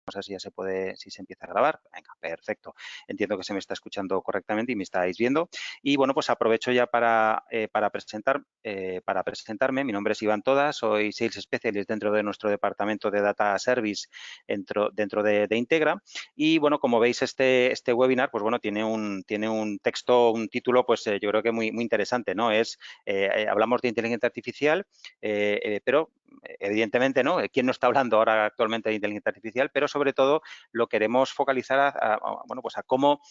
a ver si ya se puede, si se empieza a grabar. Venga, perfecto. Entiendo que se me está escuchando correctamente y me estáis viendo. Y bueno, pues aprovecho ya para presentarme. Mi nombre es Iván Toda, soy Sales Specialist dentro de nuestro departamento de Data Service dentro de Integra. Y bueno, como veis, este webinar, pues bueno, tiene un texto, un título, pues yo creo que muy interesante, ¿no? Hablamos de inteligencia artificial, pero evidentemente, ¿no? ¿Quién no está hablando ahora actualmente de inteligencia artificial? Pero sobre todo lo queremos focalizar a cómo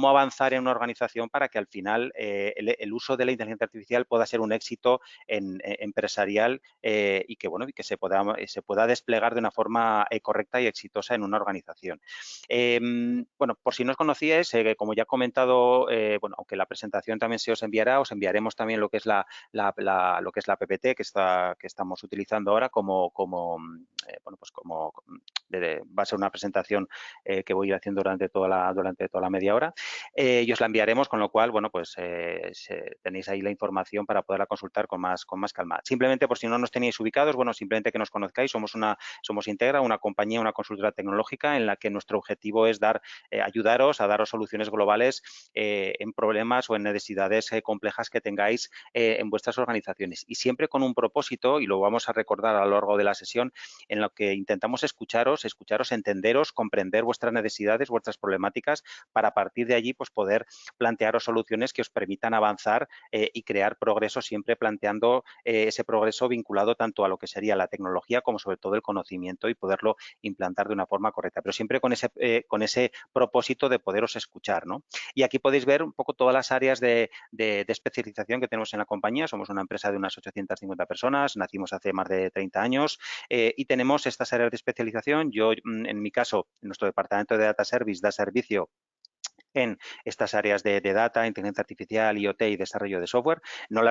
avanzar en una organización para que al final el uso de la inteligencia artificial pueda ser un éxito empresarial y que bueno, y que se pueda desplegar de una forma correcta y exitosa en una organización. Bueno, por si no os conocíais, como ya he comentado, bueno, aunque la presentación también se os enviará, os enviaremos también lo que es la PPT que estamos utilizando ahora bueno, pues va a ser una presentación que voy a ir haciendo durante toda la media hora y os la enviaremos, con lo cual, bueno, pues tenéis ahí la información para poderla consultar con más calma. Simplemente, por si no nos tenéis ubicados, bueno, simplemente que nos conozcáis, somos Integra, una compañía, una consultora tecnológica en la que nuestro objetivo es ayudaros a daros soluciones globales en problemas o en necesidades complejas que tengáis en vuestras organizaciones, y siempre con un propósito, y lo vamos a recordar a lo largo de la sesión, en lo que intentamos escucharos, entenderos, comprender vuestras necesidades, vuestras problemáticas, para a partir de allí pues poder plantearos soluciones que os permitan avanzar y crear progreso, siempre planteando ese progreso vinculado tanto a lo que sería la tecnología como sobre todo el conocimiento, y poderlo implantar de una forma correcta, pero siempre con ese propósito de poderos escuchar, ¿no? Y aquí podéis ver un poco todas las áreas de especialización que tenemos en la compañía. Somos una empresa de unas 850 personas, nacimos hace más de 30 años y tenemos estas áreas de especialización. Yo, en mi caso, en nuestro departamento de Data Service da servicio en estas áreas de data, inteligencia artificial, IoT y desarrollo de software. No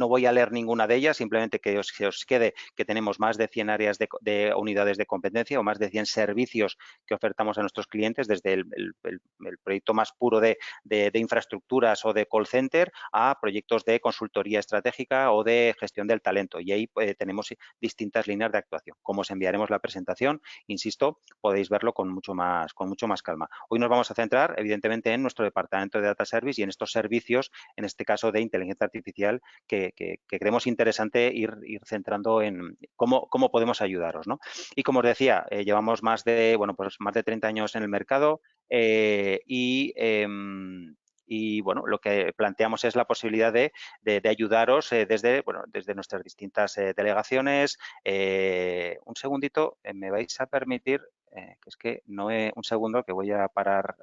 voy a leer ninguna de ellas, simplemente que os quede que tenemos más de 100 áreas de unidades de competencia o más de 100 servicios que ofertamos a nuestros clientes, desde el proyecto más puro de infraestructuras o de call center a proyectos de consultoría estratégica o de gestión del talento. Y ahí tenemos distintas líneas de actuación. Como os enviaremos la presentación, insisto, podéis verlo con mucho más calma. Hoy nos vamos a centrar evidentemente en nuestro departamento de Data Service y en estos servicios, en este caso de inteligencia artificial, que creemos interesante ir centrando en cómo podemos ayudaros, ¿no? Y como os decía, llevamos más de 30 años en el mercado y bueno, lo que planteamos es la posibilidad de ayudaros desde nuestras distintas delegaciones. Un segundito, me vais a permitir, que es que no he, un segundo, que voy a parar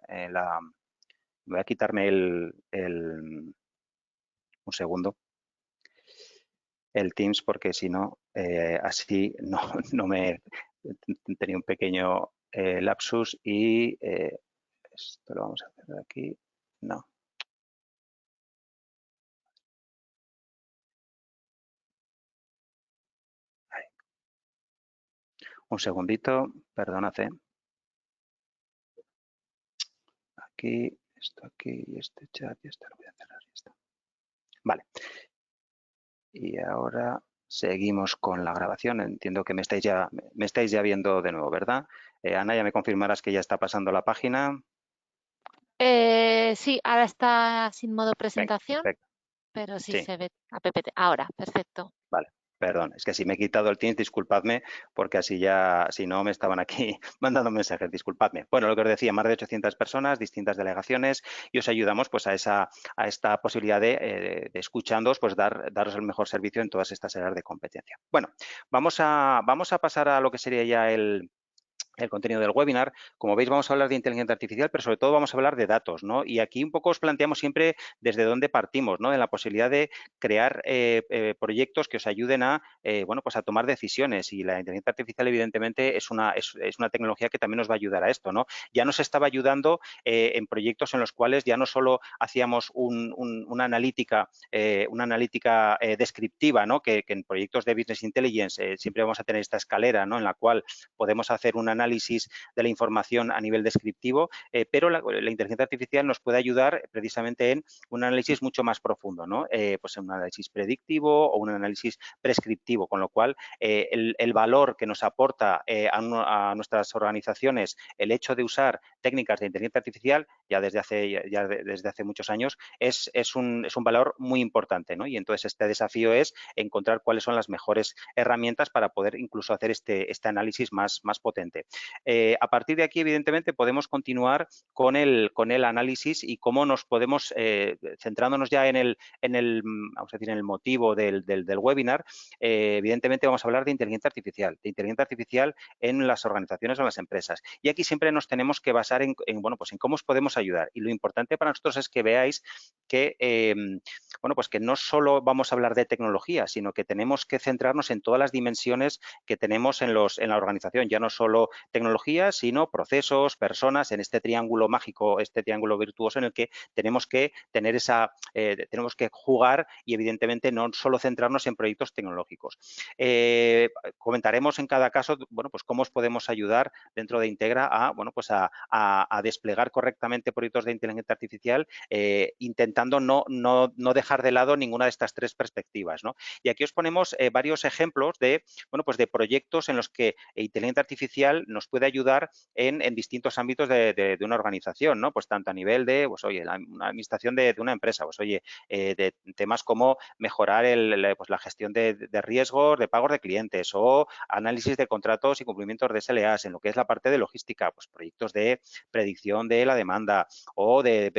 voy a quitarme un segundo, el Teams, porque si no, así no me tenía un pequeño lapsus y esto lo vamos a hacer de aquí. No. Ahí. Un segundito, perdonad. Aquí, esto aquí y este chat y esto lo voy a cerrar y está. Vale. Y ahora seguimos con la grabación. Entiendo que me estáis ya viendo de nuevo, ¿verdad? Ana, ya me confirmarás que ya está pasando la página. Sí, ahora está sin modo Venga, presentación, perfecto. pero sí Sí, se ve a PPT. Ahora, perfecto. vale. Perdón, es que si me he quitado el Teams, disculpadme, porque así ya, si no, me estaban aquí mandando mensajes, disculpadme. Bueno, lo que os decía, más de 800 personas, distintas delegaciones, y os ayudamos pues a esta posibilidad de escuchándoos, pues daros el mejor servicio en todas estas áreas de competencia. Bueno, vamos a pasar a lo que sería ya el contenido del webinar. Como veis, vamos a hablar de inteligencia artificial, pero sobre todo vamos a hablar de datos, ¿no? Y aquí un poco os planteamos siempre desde dónde partimos, ¿no? En la posibilidad de crear proyectos que os ayuden a tomar decisiones, y la inteligencia artificial evidentemente es una tecnología que también nos va a ayudar a esto, ¿no? Ya nos estaba ayudando en proyectos en los cuales ya no solo hacíamos una analítica descriptiva, ¿no? Que en proyectos de Business Intelligence siempre vamos a tener esta escalera, ¿no? En la cual podemos hacer un análisis análisis de la información a nivel descriptivo, pero la inteligencia artificial nos puede ayudar precisamente en un análisis mucho más profundo, ¿no? Pues en un análisis predictivo o un análisis prescriptivo, con lo cual el valor que nos aporta a nuestras organizaciones el hecho de usar técnicas de inteligencia artificial desde hace muchos años es un valor muy importante, ¿no? Y entonces este desafío es encontrar cuáles son las mejores herramientas para poder incluso hacer este análisis más potente. A partir de aquí, evidentemente, podemos continuar con el análisis y cómo nos podemos, centrándonos ya vamos a decir, en el motivo del webinar, evidentemente vamos a hablar de inteligencia artificial en las organizaciones o en las empresas. Y aquí siempre nos tenemos que basar en cómo os podemos ayudar. Y lo importante para nosotros es que veáis que, pues que no solo vamos a hablar de tecnología, sino que tenemos que centrarnos en todas las dimensiones que tenemos en la organización, ya no solo tecnología, sino procesos, personas, en este triángulo mágico, este triángulo virtuoso en el que tenemos que tener tenemos que jugar y evidentemente no solo centrarnos en proyectos tecnológicos. Comentaremos en cada caso, pues cómo os podemos ayudar dentro de Integra a desplegar correctamente proyectos de inteligencia artificial, intentando no dejar de lado ninguna de estas tres perspectivas, ¿no? Y aquí os ponemos varios ejemplos de proyectos en los que inteligencia artificial nos puede ayudar en distintos ámbitos de una organización, ¿no? Pues tanto a nivel de, la administración de una empresa, de temas como mejorar la gestión de riesgos, de pagos de clientes o análisis de contratos y cumplimientos de SLAs, en lo que es la parte de logística, pues proyectos de predicción de la demanda o de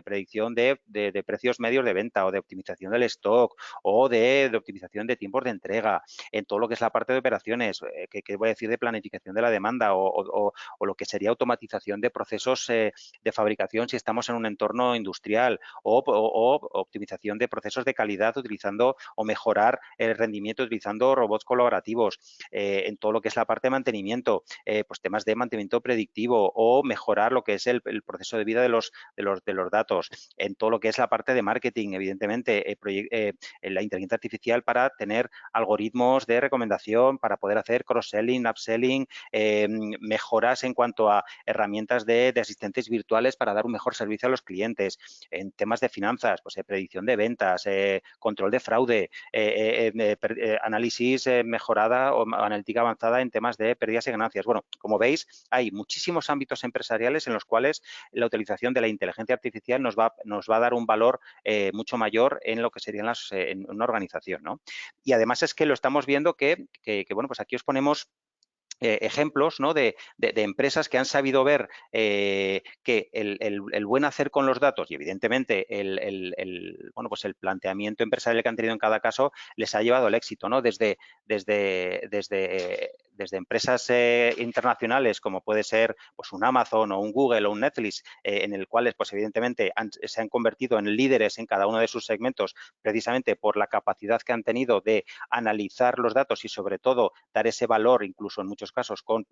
predicción de precios medios de venta o de optimización del stock o de optimización de tiempos de entrega, en todo lo que es la parte de operaciones, que voy a decir de planificación de la demanda o lo que sería automatización de procesos de fabricación si estamos en un entorno industrial o optimización de procesos de calidad utilizando o mejorar el rendimiento utilizando robots colaborativos, en todo lo que es la parte de mantenimiento, pues temas de mantenimiento predictivo o mejorar lo que es el proceso de vida de los datos, en todo lo que es la parte de marketing, evidentemente, la inteligencia artificial para tener algoritmos de recomendación, para poder hacer cross-selling, upselling, mejoras en cuanto a herramientas de asistentes virtuales para dar un mejor servicio a los clientes, en temas de finanzas, pues predicción de ventas, control de fraude, análisis mejorada o analítica avanzada en temas de pérdidas y ganancias. Bueno, como veis, hay muchísimos ámbitos empresariales en los cuales la utilización de la inteligencia artificial nos va a dar un valor mucho mayor en lo que serían en una organización, ¿no? Y además es que lo estamos viendo que pues aquí os ponemos ejemplos, ¿no? de empresas que han sabido ver que el buen hacer con los datos y evidentemente el planteamiento empresarial que han tenido en cada caso les ha llevado al éxito, ¿no? Desde empresas internacionales como puede ser pues un Amazon o un Google o un Netflix, en el cual pues evidentemente se han convertido en líderes en cada uno de sus segmentos precisamente por la capacidad que han tenido de analizar los datos y sobre todo dar ese valor incluso en muchos casos con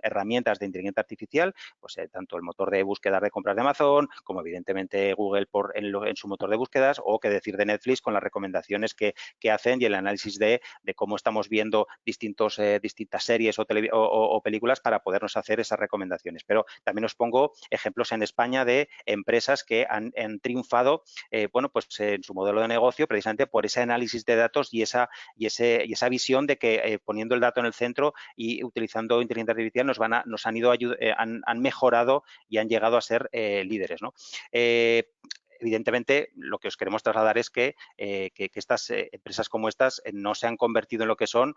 herramientas de inteligencia artificial, pues tanto el motor de búsqueda de compras de Amazon como evidentemente Google en su motor de búsquedas o qué decir de Netflix con las recomendaciones que hacen y el análisis de cómo estamos viendo distintas series o películas para podernos hacer esas recomendaciones. Pero también os pongo ejemplos en España de empresas que han triunfado en su modelo de negocio precisamente por ese análisis de datos y esa visión de que poniendo el dato en el centro y utilizando inteligencia artificial han mejorado y han llegado a ser líderes, ¿no? Evidentemente, lo que os queremos trasladar es que estas empresas como estas no se han convertido en lo que son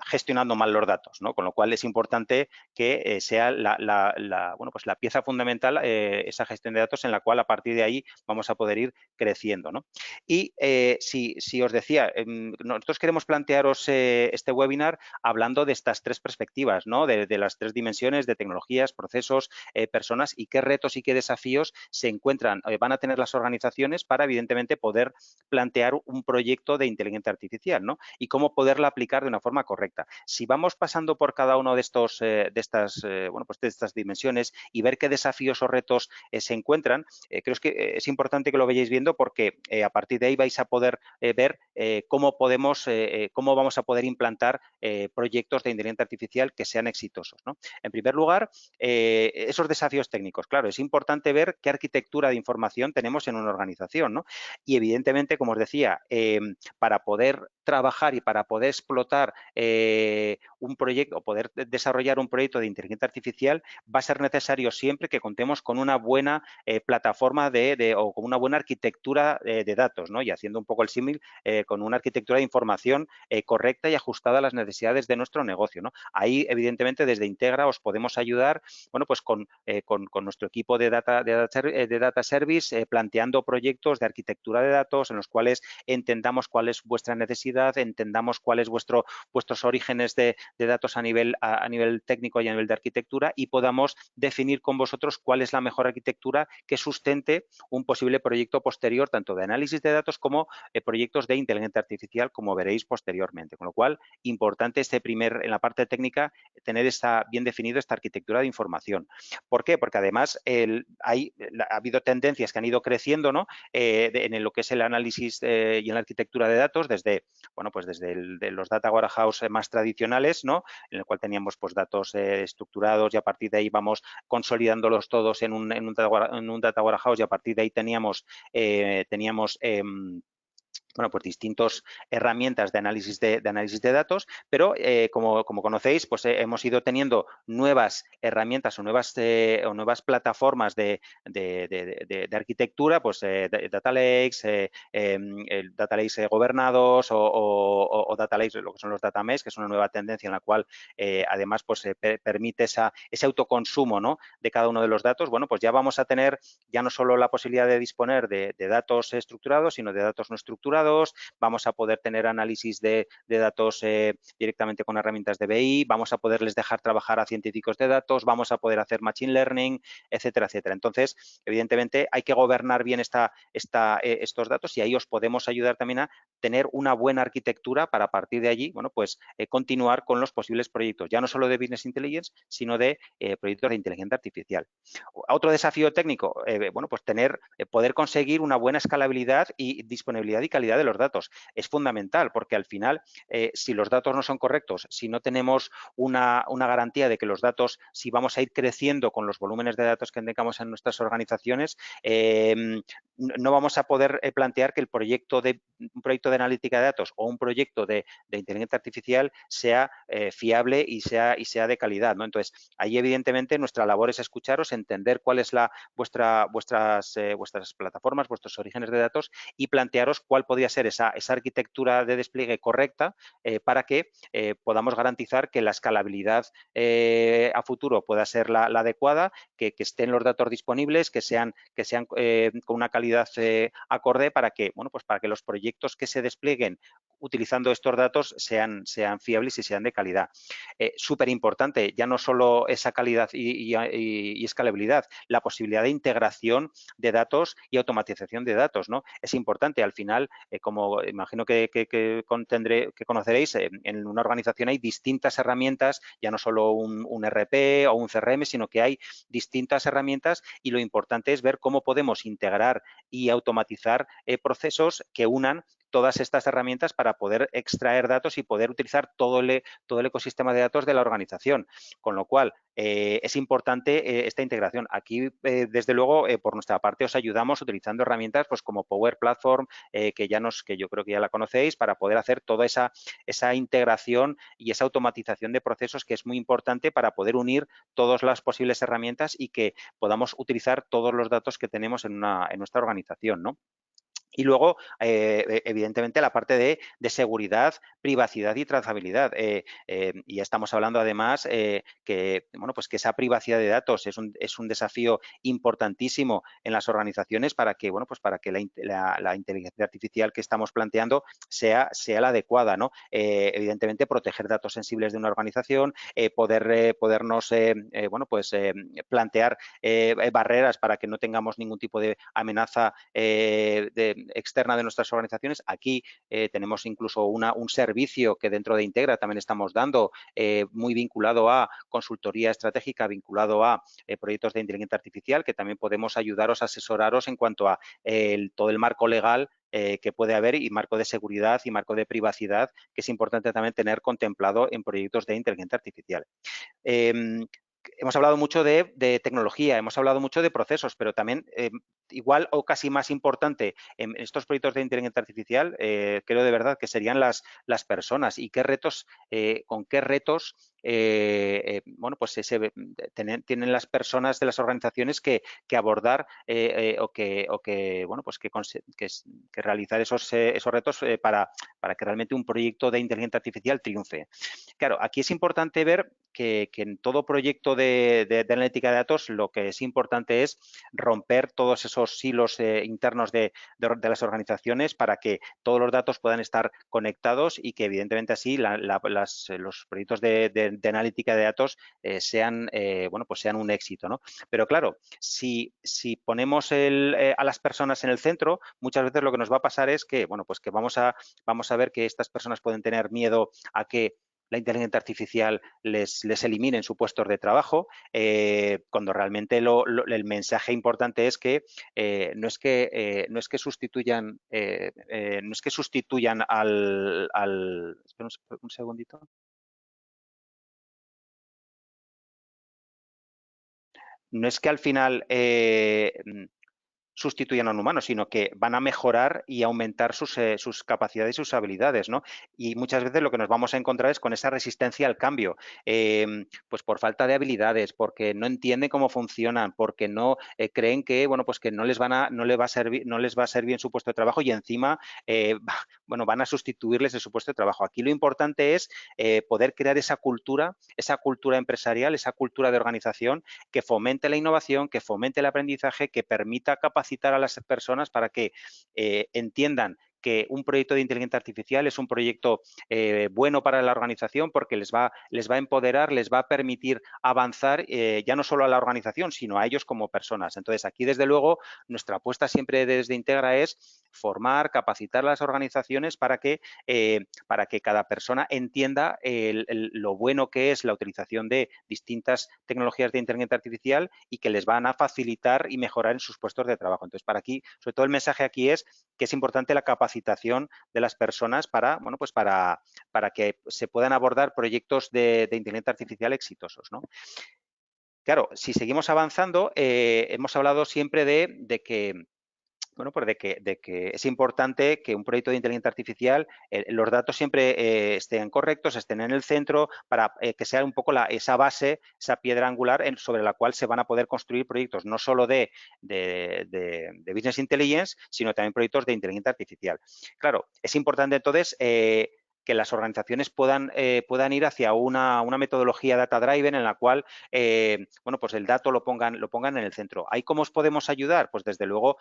gestionando mal los datos, ¿no? Con lo cual es importante que sea la pieza fundamental esa gestión de datos en la cual a partir de ahí vamos a poder ir creciendo, ¿no? Y si os decía, nosotros queremos plantearos este webinar hablando de estas tres perspectivas, ¿no? De las tres dimensiones de tecnologías, procesos, personas y qué retos y qué desafíos se encuentran van a tener las organizaciones para, evidentemente, poder plantear un proyecto de inteligencia artificial, ¿no? Y cómo poderla aplicar de una forma correcta. Si vamos pasando por cada uno de estos, bueno, pues de estas dimensiones y ver qué desafíos o retos se encuentran, creo que es importante que lo vayáis viendo porque a partir de ahí vais a poder ver cómo vamos a poder implantar proyectos de inteligencia artificial que sean exitosos, ¿no? En primer lugar, esos desafíos técnicos. Claro, es importante ver qué arquitectura de información tenemos en una organización, ¿no? Y evidentemente, como os decía, para poder trabajar y para poder explotar un proyecto o poder desarrollar un proyecto de inteligencia artificial, va a ser necesario siempre que contemos con una buena plataforma o con una buena arquitectura de datos, ¿no? Y haciendo un poco el símil, con una arquitectura de información correcta y ajustada a las necesidades de nuestro negocio, ¿no? Ahí, evidentemente, desde Integra os podemos ayudar, bueno, pues con nuestro equipo de data service, planteando proyectos de arquitectura de datos en los cuales entendamos cuál es vuestra necesidad, entendamos cuáles vuestros orígenes de datos a nivel técnico y a nivel de arquitectura y podamos definir con vosotros cuál es la mejor arquitectura que sustente un posible proyecto posterior, tanto de análisis de datos como proyectos de inteligencia artificial, como veréis posteriormente. Con lo cual, importante en la parte técnica, tener bien definido esta arquitectura de información. ¿Por qué? Porque además ha habido tendencias que han ido creciendo, ¿no? En lo que es el análisis y en la arquitectura de datos desde, bueno, pues desde de los data warehouse más tradicionales, ¿no? En el cual teníamos pues datos estructurados y a partir de ahí vamos consolidándolos todos en un data warehouse y a partir de ahí teníamos bueno, pues distintas herramientas de análisis de datos, pero como conocéis, pues hemos ido teniendo nuevas herramientas o nuevas plataformas de arquitectura, pues data lakes, data lakes gobernados o data lakes, lo que son los data mesh, que es una nueva tendencia en la cual además pues permite ese autoconsumo, ¿no? De cada uno de los datos. Bueno, pues ya vamos a tener ya no solo la posibilidad de disponer de datos estructurados, sino de datos no estructurados. Vamos a poder tener análisis de datos directamente con herramientas de BI, vamos a poderles dejar trabajar a científicos de datos, vamos a poder hacer machine learning, etcétera, etcétera. Entonces, evidentemente, hay que gobernar bien estos datos y ahí os podemos ayudar también a tener una buena arquitectura para a partir de allí, bueno, pues continuar con los posibles proyectos, ya no solo de Business Intelligence, sino de proyectos de inteligencia artificial. Otro desafío técnico, bueno, pues poder conseguir una buena escalabilidad y disponibilidad y calidad de los datos. Es fundamental porque al final, si los datos no son correctos, si no tenemos una garantía de que los datos, si vamos a ir creciendo con los volúmenes de datos que tengamos en nuestras organizaciones, no vamos a poder plantear que un proyecto de analítica de datos o un proyecto de inteligencia artificial sea fiable y sea de calidad, ¿no? Entonces, ahí evidentemente nuestra labor es escucharos, entender cuál es vuestras plataformas, vuestros orígenes de datos y plantearos cuál podría ser esa arquitectura de despliegue correcta para que podamos garantizar que la escalabilidad a futuro pueda ser la adecuada, que estén los datos disponibles, que sean con una calidad acorde para que, bueno, pues para que los proyectos que se desplieguen utilizando estos datos sean fiables y sean de calidad. Súper importante, ya no solo esa calidad y escalabilidad, la posibilidad de integración de datos y automatización de datos, ¿no? Es importante, al final, como imagino que conoceréis, en una organización hay distintas herramientas, ya no solo un RP o un CRM, sino que hay distintas herramientas y lo importante es ver cómo podemos integrar y automatizar procesos que unan todas estas herramientas para poder extraer datos y poder utilizar todo el ecosistema de datos de la organización. Con lo cual, es importante esta integración. Aquí, desde luego, por nuestra parte, os ayudamos utilizando herramientas pues, como Power Platform, que yo creo que ya la conocéis, para poder hacer toda esa integración y esa automatización de procesos que es muy importante para poder unir todas las posibles herramientas y que podamos utilizar todos los datos que tenemos en nuestra organización, ¿no? Y luego, evidentemente, la parte de seguridad, privacidad y trazabilidad. Y ya estamos hablando, además, que, bueno, pues que esa privacidad de datos es un desafío importantísimo en las organizaciones para que, bueno, pues para que la inteligencia artificial que estamos planteando sea la adecuada, ¿no? Evidentemente, proteger datos sensibles de una organización, podernos, bueno, pues plantear barreras para que no tengamos ningún tipo de amenaza externa de nuestras organizaciones. Aquí tenemos incluso un servicio que dentro de Integra también estamos dando, muy vinculado a consultoría estratégica, vinculado a proyectos de inteligencia artificial, que también podemos ayudaros, asesoraros en cuanto a todo el marco legal que puede haber, y marco de seguridad y marco de privacidad, que es importante también tener contemplado en proyectos de inteligencia artificial. Hemos hablado mucho de tecnología, hemos hablado mucho de procesos, pero también igual o casi más importante en estos proyectos de inteligencia artificial, creo de verdad que serían las personas, y qué retos, con qué retos bueno, pues tienen las personas de las organizaciones que abordar o que, bueno, pues que realizar esos retos para que realmente un proyecto de inteligencia artificial triunfe. Claro, aquí es importante ver que en todo proyecto de analítica de datos lo que es importante es romper todos esos silos internos de las organizaciones para que todos los datos puedan estar conectados y que evidentemente así los proyectos de analítica de datos sean, bueno, pues sean un éxito, ¿no? Pero claro, si ponemos a las personas en el centro, muchas veces lo que nos va a pasar es que, bueno, pues que vamos a ver que estas personas pueden tener miedo a que la inteligencia artificial les elimine en sus puestos de trabajo, cuando realmente el mensaje importante es que no es que sustituyan espera un segundito. No es que al final sustituyan a un humano, sino que van a mejorar y aumentar sus capacidades y sus habilidades, ¿no? Y muchas veces lo que nos vamos a encontrar es con esa resistencia al cambio, pues por falta de habilidades, porque no entienden cómo funcionan, porque no creen que, bueno, pues que no les va a servir bien su puesto de trabajo, y encima, bueno, van a sustituirles de su puesto de trabajo. Aquí lo importante es poder crear esa cultura empresarial, esa cultura de organización que fomente la innovación, que fomente el aprendizaje, que permita capacitar a las personas para que entiendan que un proyecto de inteligencia artificial es un proyecto bueno para la organización, porque les va a empoderar, les va a permitir avanzar ya no solo a la organización, sino a ellos como personas. Entonces, aquí, desde luego, nuestra apuesta siempre desde Integra es formar, capacitar a las organizaciones para que cada persona entienda lo bueno que es la utilización de distintas tecnologías de inteligencia artificial y que les van a facilitar y mejorar en sus puestos de trabajo. Entonces, para aquí, sobre todo el mensaje aquí es que es importante la capacitación de las personas para, bueno, pues para que se puedan abordar proyectos de inteligencia artificial exitosos, ¿no? Claro, si seguimos avanzando, hemos hablado siempre de que, bueno, pues de que es importante que un proyecto de inteligencia artificial, los datos siempre estén correctos, estén en el centro, para que sea un poco esa base, esa piedra angular sobre la cual se van a poder construir proyectos no solo de Business Intelligence, sino también proyectos de inteligencia artificial. Claro, es importante entonces que las organizaciones puedan ir hacia una metodología data-driven en la cual, bueno, pues el dato lo pongan en el centro. ¿Ahí cómo os podemos ayudar? Pues desde luego,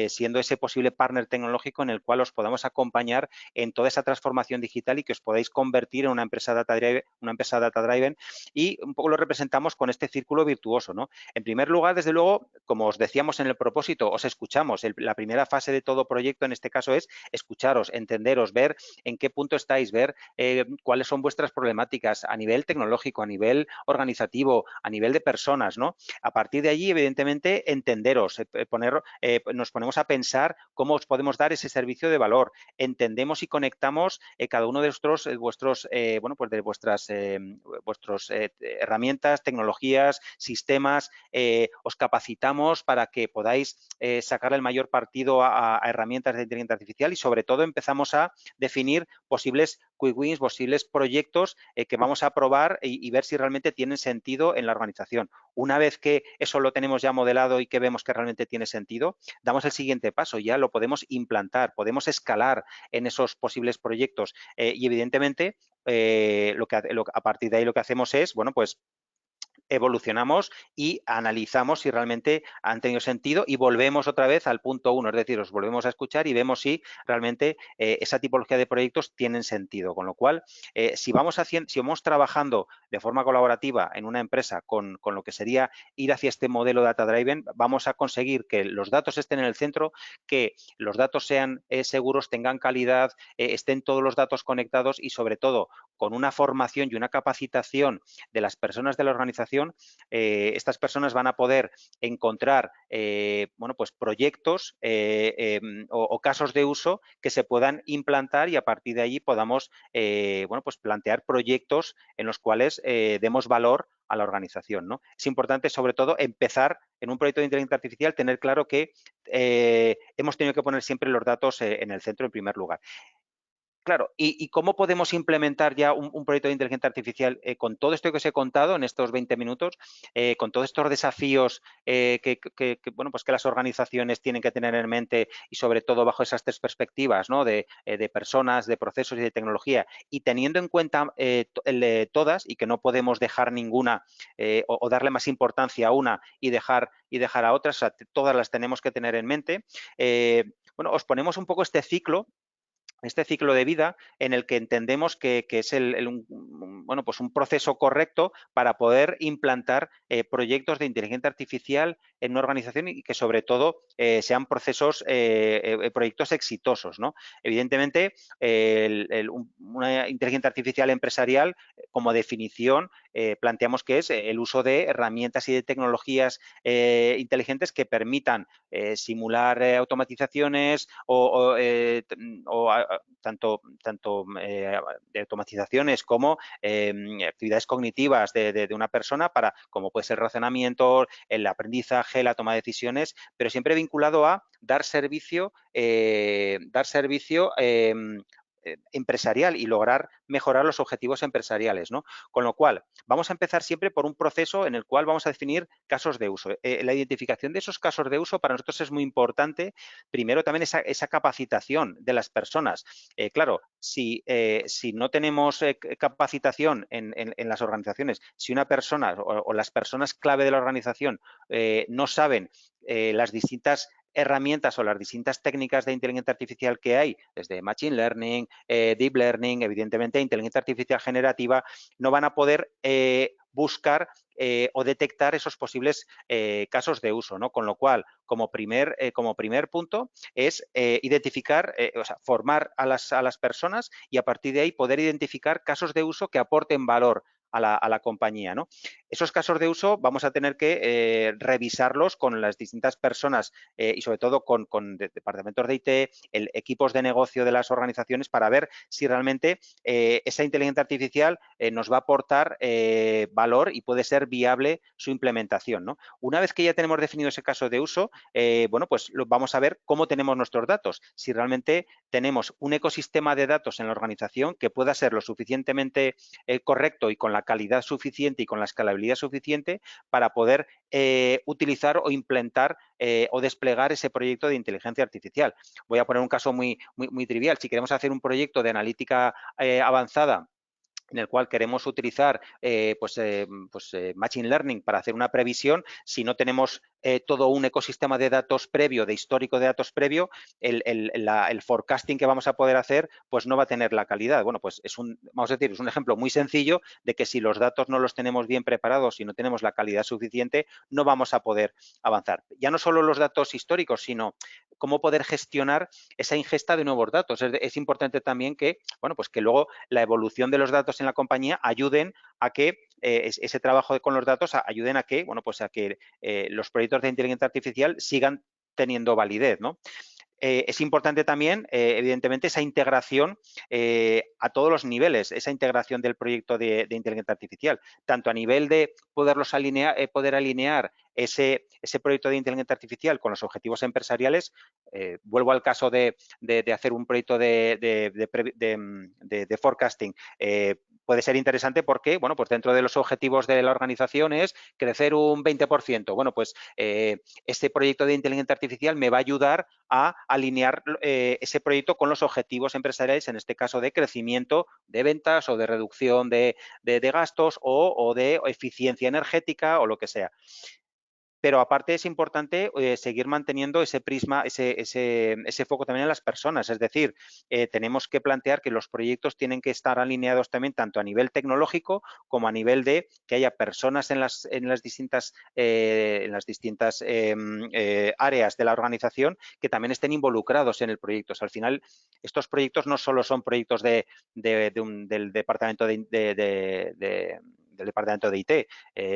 siendo ese posible partner tecnológico en el cual os podamos acompañar en toda esa transformación digital y que os podáis convertir en una empresa data-driven, y un poco lo representamos con este círculo virtuoso, ¿no? En primer lugar, desde luego, como os decíamos en el propósito, os escuchamos. La primera fase de todo proyecto, en este caso, es escucharos, entenderos, ver en qué punto estáis, ver cuáles son vuestras problemáticas a nivel tecnológico, a nivel organizativo, a nivel de personas, ¿no? A partir de allí, evidentemente, entenderos, nos ponemos a pensar cómo os podemos dar ese servicio de valor. Entendemos y conectamos cada uno de vuestras herramientas, tecnologías, sistemas, os capacitamos para que podáis sacar el mayor partido a herramientas de inteligencia artificial, y sobre todo empezamos a definir posibles quick wins, posibles proyectos que vamos a probar y ver si realmente tienen sentido en la organización. Una vez que eso lo tenemos ya modelado y que vemos que realmente tiene sentido, damos el siguiente paso, ya lo podemos implantar, podemos escalar en esos posibles proyectos y evidentemente a partir de ahí lo que hacemos es, bueno, pues evolucionamos y analizamos si realmente han tenido sentido y volvemos otra vez al punto uno, es decir, os volvemos a escuchar y vemos si realmente esa tipología de proyectos tienen sentido. Con lo cual, si vamos trabajando de forma colaborativa en una empresa con lo que sería ir hacia este modelo data driven, vamos a conseguir que los datos estén en el centro, que los datos sean seguros, tengan calidad, estén todos los datos conectados y sobre todo con una formación y una capacitación de las personas de la organización, estas personas van a poder encontrar bueno, pues proyectos o casos de uso que se puedan implantar y a partir de allí podamos bueno, pues plantear proyectos en los cuales demos valor a la organización, ¿no? Es importante, sobre todo, empezar en un proyecto de inteligencia artificial, tener claro que hemos tenido que poner siempre los datos en el centro en primer lugar. Claro, ¿y cómo podemos implementar ya un proyecto de inteligencia artificial con todo esto que os he contado en estos 20 minutos, con todos estos desafíos bueno, pues que las organizaciones tienen que tener en mente y sobre todo bajo esas tres perspectivas, ¿no? De personas, de procesos y de tecnología y teniendo en cuenta todas y que no podemos dejar ninguna o darle más importancia a una y dejar a otras, o sea, todas las tenemos que tener en mente. Bueno, os ponemos un poco este ciclo de vida en el que entendemos que es bueno, pues un proceso correcto para poder implantar proyectos de inteligencia artificial en una organización y que sobre todo sean proyectos exitosos, ¿no? Evidentemente, una inteligencia artificial empresarial, como definición, planteamos que es el uso de herramientas y de tecnologías inteligentes que permitan simular automatizaciones tanto de automatizaciones como actividades cognitivas de una persona para, como puede ser el razonamiento, el aprendizaje, la toma de decisiones, pero siempre vinculado a dar servicio empresarial y lograr mejorar los objetivos empresariales, ¿no? Con lo cual, vamos a empezar siempre por un proceso en el cual vamos a definir casos de uso. La identificación de esos casos de uso para nosotros es muy importante. Primero, también esa capacitación de las personas. Claro, si no tenemos capacitación en las organizaciones, si una persona o las personas clave de la organización no saben las distintas herramientas o las distintas técnicas de inteligencia artificial que hay, desde Machine Learning, Deep Learning, evidentemente inteligencia artificial generativa, no van a poder buscar o detectar esos posibles casos de uso, ¿no? Con lo cual, como primer punto es identificar, o sea, formar a las personas y a partir de ahí poder identificar casos de uso que aporten valor a la compañía, ¿no? Esos casos de uso vamos a tener que revisarlos con las distintas personas y sobre todo con departamentos de IT, equipos de negocio de las organizaciones para ver si realmente esa inteligencia artificial nos va a aportar valor y puede ser viable su implementación, ¿no? Una vez que ya tenemos definido ese caso de uso, bueno, pues vamos a ver cómo tenemos nuestros datos. Si realmente tenemos un ecosistema de datos en la organización que pueda ser lo suficientemente correcto y con la calidad suficiente y con la escalabilidad suficiente para poder utilizar o implementar o desplegar ese proyecto de inteligencia artificial. Voy a poner un caso muy trivial. Si queremos hacer un proyecto de analítica avanzada en el cual queremos utilizar Machine Learning para hacer una previsión, si no tenemos todo un ecosistema de datos previo, de histórico de datos previo, el forecasting que vamos a poder hacer pues no va a tener la calidad. Bueno, pues es un ejemplo muy sencillo de que si los datos no los tenemos bien preparados, si no tenemos la calidad suficiente, no vamos a poder avanzar. Ya no solo los datos históricos, sino cómo poder gestionar esa ingesta de nuevos datos. Es importante también que, bueno, pues que luego la evolución de los datos en la compañía ayuden a que ese trabajo con los datos ayuden a que, bueno, pues a que los proyectos de inteligencia artificial sigan teniendo validez, ¿no? Es importante también, evidentemente, esa integración a todos los niveles, esa integración del proyecto de inteligencia artificial, tanto a nivel de poder alinear ese proyecto de inteligencia artificial con los objetivos empresariales, vuelvo al caso de hacer un proyecto de forecasting, puede ser interesante porque, bueno, pues dentro de los objetivos de la organización es crecer un 20%. Bueno, pues este proyecto de inteligencia artificial me va a ayudar a alinear ese proyecto con los objetivos empresariales, en este caso de crecimiento de ventas o de reducción de gastos o de eficiencia energética o lo que sea. Pero aparte es importante seguir manteniendo ese prisma, ese foco también en las personas. Es decir, tenemos que plantear que los proyectos tienen que estar alineados también tanto a nivel tecnológico como a nivel de que haya personas en las distintas, áreas de la organización que también estén involucrados en el proyecto. O sea, al final, estos proyectos no solo son proyectos del departamento del departamento de IT,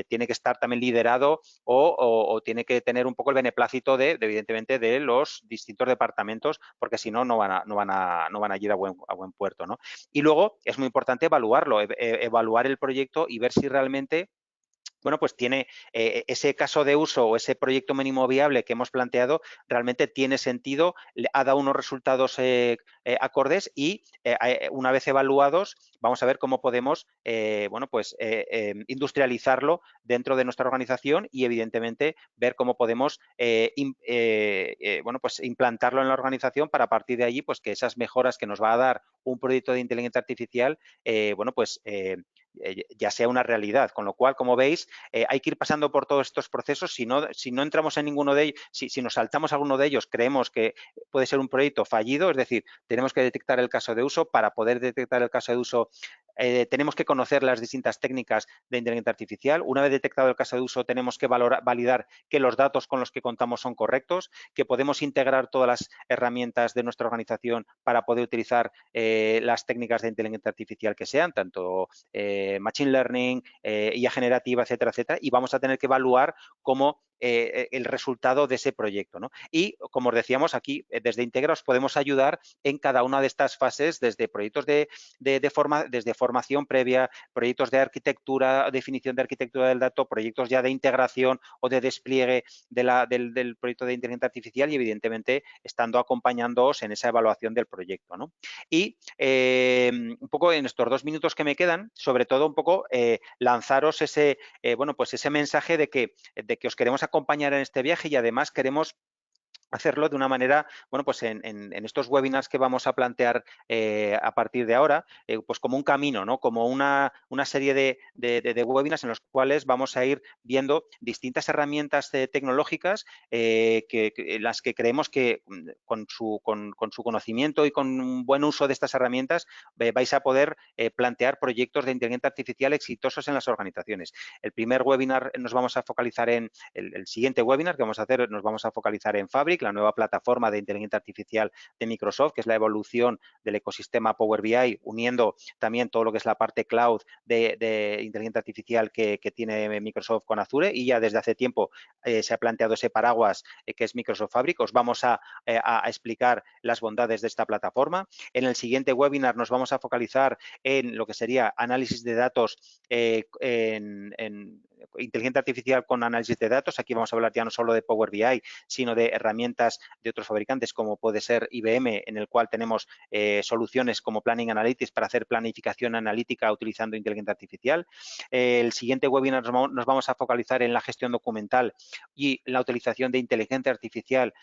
tiene que estar también liderado o tiene que tener un poco el beneplácito evidentemente, de los distintos departamentos, porque si no, no van a ir a buen puerto, ¿no? Y luego es muy importante evaluarlo, evaluar el proyecto y ver si realmente, bueno, pues tiene ese caso de uso o ese proyecto mínimo viable que hemos planteado, realmente tiene sentido, ha dado unos resultados acordes y una vez evaluados, vamos a ver cómo podemos, bueno, pues industrializarlo dentro de nuestra organización y evidentemente ver cómo podemos, bueno, pues implantarlo en la organización para a partir de allí, pues que esas mejoras que nos va a dar un proyecto de inteligencia artificial, bueno, pues ya sea una realidad. Con lo cual, como veis, hay que ir pasando por todos estos procesos. Si no entramos en ninguno de ellos, si nos saltamos alguno de ellos, creemos que puede ser un proyecto fallido, es decir, tenemos que detectar el caso de uso. Para poder detectar el caso de uso, tenemos que conocer las distintas técnicas de inteligencia artificial. Una vez detectado el caso de uso, tenemos que validar que los datos con los que contamos son correctos, que podemos integrar todas las herramientas de nuestra organización para poder utilizar las técnicas de inteligencia artificial que sean, tanto Machine Learning, IA generativa, etcétera, etcétera, y vamos a tener que evaluar cómo el resultado de ese proyecto, ¿no? Y, como os decíamos, aquí desde Integra os podemos ayudar en cada una de estas fases, desde proyectos desde formación previa, proyectos de arquitectura, definición de arquitectura del dato, proyectos ya de integración o de despliegue del proyecto de inteligencia artificial y, evidentemente, estando acompañándoos en esa evaluación del proyecto, ¿no? Y un poco en estos 2 minutos que me quedan, sobre todo un poco lanzaros bueno, pues ese mensaje de que os queremos acompañar en este viaje y además queremos hacerlo de una manera, bueno, pues en estos webinars que vamos a plantear a partir de ahora, pues como un camino, ¿no? Como una serie de webinars en los cuales vamos a ir viendo distintas herramientas tecnológicas las que creemos que con su conocimiento y con un buen uso de estas herramientas vais a poder plantear proyectos de inteligencia artificial exitosos en las organizaciones. El primer webinar nos vamos a focalizar el siguiente webinar que vamos a hacer, nos vamos a focalizar en Fabric, la nueva plataforma de inteligencia artificial de Microsoft, que es la evolución del ecosistema Power BI, uniendo también todo lo que es la parte cloud de inteligencia artificial que tiene Microsoft con Azure, y ya desde hace tiempo se ha planteado ese paraguas que es Microsoft Fabric. Os vamos a explicar las bondades de esta plataforma. En el siguiente webinar nos vamos a focalizar en lo que sería análisis de datos en inteligencia artificial con análisis de datos. Aquí vamos a hablar ya no solo de Power BI, sino de herramientas de otros fabricantes como puede ser IBM, en el cual tenemos soluciones como Planning Analytics para hacer planificación analítica utilizando inteligencia artificial. El siguiente webinar nos vamos a focalizar en la gestión documental y la utilización de inteligencia artificial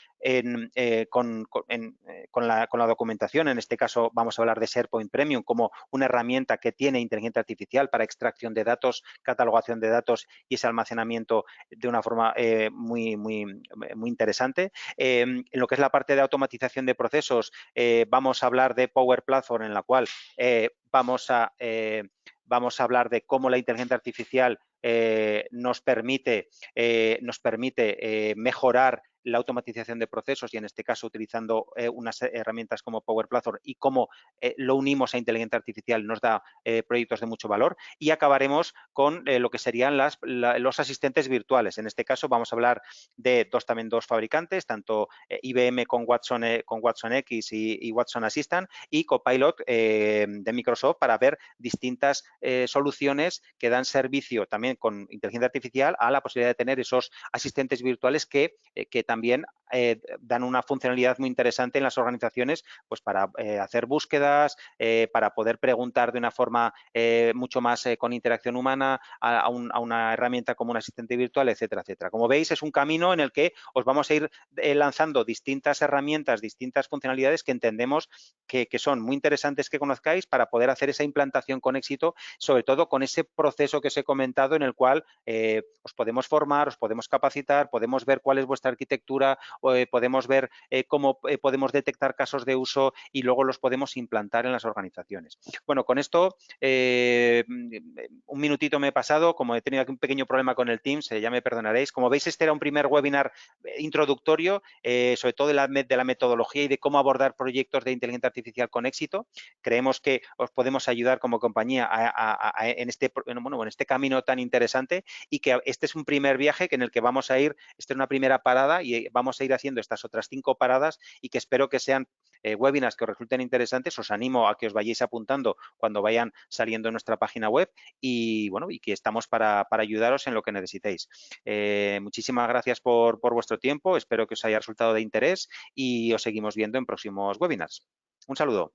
con la documentación. En este caso vamos a hablar de SharePoint Premium como una herramienta que tiene inteligencia artificial para extracción de datos, catalogación de datos y ese almacenamiento de una forma muy interesante. En lo que es la parte de automatización de procesos, vamos a hablar de Power Platform, en la cual vamos a hablar de cómo la inteligencia artificial nos permite mejorar la automatización de procesos y en este caso utilizando unas herramientas como Power Platform y cómo lo unimos a inteligencia artificial nos da proyectos de mucho valor. Y acabaremos con lo que serían los asistentes virtuales. En este caso vamos a hablar de también dos fabricantes, tanto IBM con Watson X y Watson Assistant y Copilot de Microsoft para ver distintas soluciones que dan servicio también con inteligencia artificial a la posibilidad de tener esos asistentes virtuales que también dan una funcionalidad muy interesante en las organizaciones pues para hacer búsquedas, para poder preguntar de una forma mucho más con interacción humana a una herramienta como un asistente virtual, etcétera, etcétera. Como veis, es un camino en el que os vamos a ir lanzando distintas herramientas, distintas funcionalidades que entendemos que son muy interesantes que conozcáis para poder hacer esa implantación con éxito, sobre todo con ese proceso que os he comentado en el cual os podemos formar, os podemos capacitar, podemos ver cuál es vuestra arquitectura, podemos ver cómo podemos detectar casos de uso y luego los podemos implantar en las organizaciones. Bueno, con esto un minutito me he pasado, como he tenido aquí un pequeño problema con el Teams, ya me perdonaréis. Como veis, este era un primer webinar introductorio, sobre todo de la metodología y de cómo abordar proyectos de inteligencia artificial con éxito. Creemos que os podemos ayudar como compañía en este camino tan interesante y que este es un primer viaje en el que vamos a ir, esta es una primera parada y vamos a ir haciendo estas otras 5 paradas y que espero que sean webinars que os resulten interesantes. Os animo a que os vayáis apuntando cuando vayan saliendo en nuestra página web y bueno, y que estamos para ayudaros en lo que necesitéis. Muchísimas gracias por vuestro tiempo, espero que os haya resultado de interés y os seguimos viendo en próximos webinars. Un saludo.